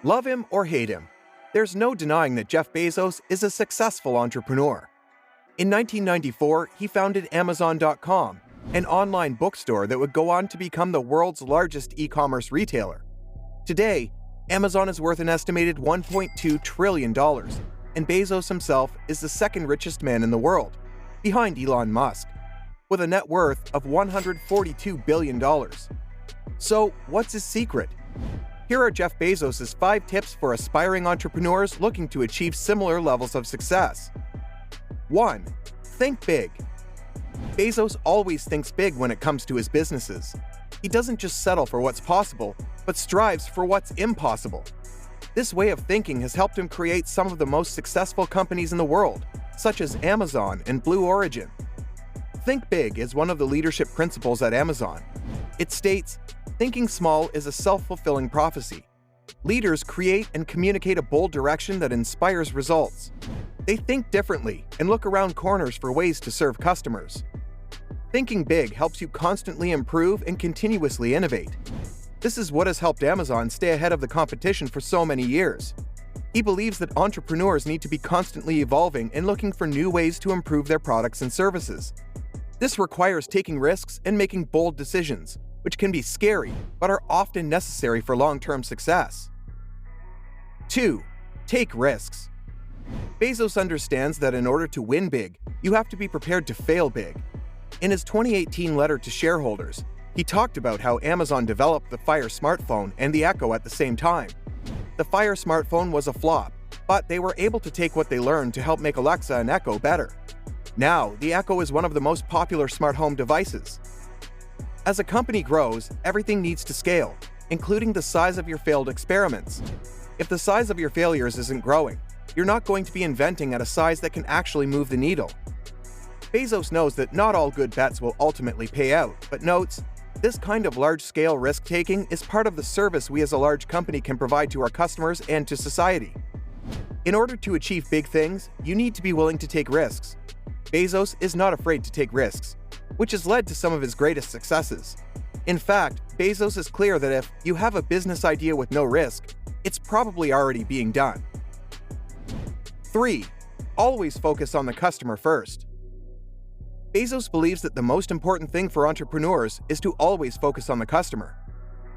Love him or hate him, there's no denying that Jeff Bezos is a successful entrepreneur. In 1994, he founded Amazon.com, an online bookstore that would go on to become the world's largest e-commerce retailer. Today, Amazon is worth an estimated $1.2 trillion, and Bezos himself is the second richest man in the world, behind Elon Musk, with a net worth of $142 billion. So, what's his secret? Here are Jeff Bezos' 5 tips for aspiring entrepreneurs looking to achieve similar levels of success. 1. Think big. Bezos always thinks big when it comes to his businesses. He doesn't just settle for what's possible, but strives for what's impossible. This way of thinking has helped him create some of the most successful companies in the world, such as Amazon and Blue Origin. Think big is one of the leadership principles at Amazon. It states, "Thinking small is a self-fulfilling prophecy. Leaders create and communicate a bold direction that inspires results. They think differently and look around corners for ways to serve customers." Thinking big helps you constantly improve and continuously innovate. This is what has helped Amazon stay ahead of the competition for so many years. He believes that entrepreneurs need to be constantly evolving and looking for new ways to improve their products and services. This requires taking risks and making bold decisions, which can be scary but are often necessary for long-term success. 2. Take risks. Bezos understands that in order to win big, you have to be prepared to fail big. In his 2018 letter to shareholders, he talked about how Amazon developed the Fire smartphone and the Echo at the same time. The Fire smartphone was a flop, but they were able to take what they learned to help make Alexa and Echo better. Now, the Echo is one of the most popular smart home devices. As a company grows, everything needs to scale, including the size of your failed experiments. If the size of your failures isn't growing, you're not going to be inventing at a size that can actually move the needle. Bezos knows that not all good bets will ultimately pay out, but notes, "This kind of large-scale risk-taking is part of the service we as a large company can provide to our customers and to society." In order to achieve big things, you need to be willing to take risks. Bezos is not afraid to take risks, which has led to some of his greatest successes. In fact, Bezos is clear that if you have a business idea with no risk, it's probably already being done. 3. Always focus on the customer first. Bezos believes that the most important thing for entrepreneurs is to always focus on the customer.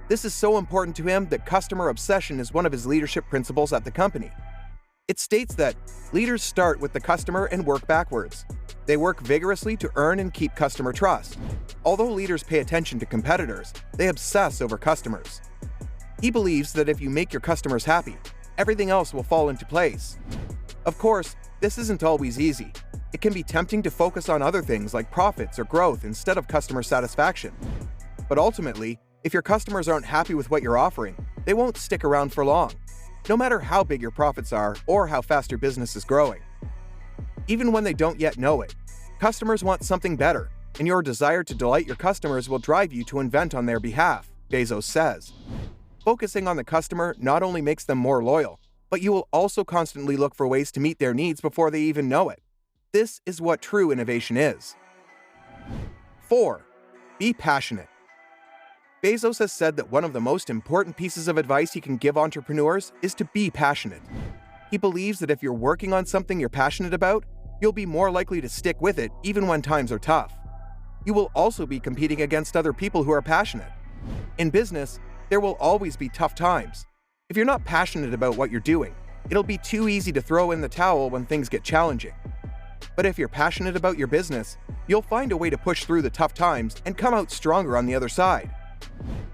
This is so important to him that customer obsession is one of his leadership principles at the company. It states that leaders start with the customer and work backwards. They work vigorously to earn and keep customer trust. Although leaders pay attention to competitors, they obsess over customers. He believes that if you make your customers happy, everything else will fall into place. Of course, this isn't always easy. It can be tempting to focus on other things like profits or growth instead of customer satisfaction. But ultimately, if your customers aren't happy with what you're offering, they won't stick around for long, no matter how big your profits are or how fast your business is growing. Even when they don't yet know it, customers want something better, and your desire to delight your customers will drive you to invent on their behalf, Bezos says. Focusing on the customer not only makes them more loyal, but you will also constantly look for ways to meet their needs before they even know it. This is what true innovation is. 4. Be passionate. Bezos has said that one of the most important pieces of advice he can give entrepreneurs is to be passionate. He believes that if you're working on something you're passionate about, you'll be more likely to stick with it even when times are tough. You will also be competing against other people who are passionate. In business, there will always be tough times. If you're not passionate about what you're doing, it'll be too easy to throw in the towel when things get challenging. But if you're passionate about your business, you'll find a way to push through the tough times and come out stronger on the other side.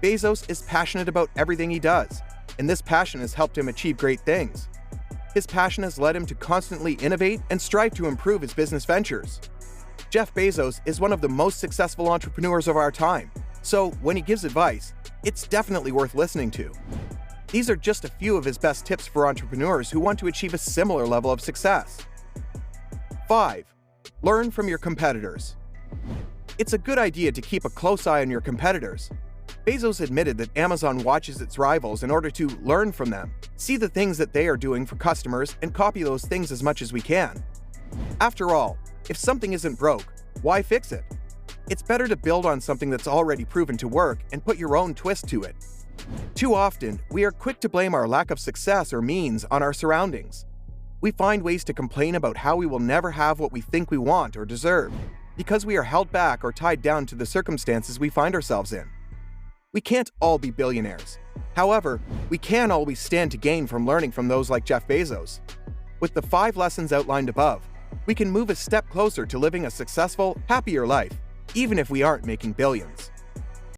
Bezos is passionate about everything he does, and this passion has helped him achieve great things. His passion has led him to constantly innovate and strive to improve his business ventures. Jeff Bezos is one of the most successful entrepreneurs of our time, so when he gives advice, it's definitely worth listening to. These are just a few of his best tips for entrepreneurs who want to achieve a similar level of success. 5. Learn from your competitors. It's a good idea to keep a close eye on your competitors. Bezos admitted that Amazon watches its rivals in order to learn from them, see the things that they are doing for customers, and copy those things as much as we can. After all, if something isn't broke, why fix it? It's better to build on something that's already proven to work and put your own twist to it. Too often, we are quick to blame our lack of success or means on our surroundings. We find ways to complain about how we will never have what we think we want or deserve, because we are held back or tied down to the circumstances we find ourselves in. We can't all be billionaires. However, we can always stand to gain from learning from those like Jeff Bezos. With the 5 lessons outlined above, we can move a step closer to living a successful, happier life, even if we aren't making billions.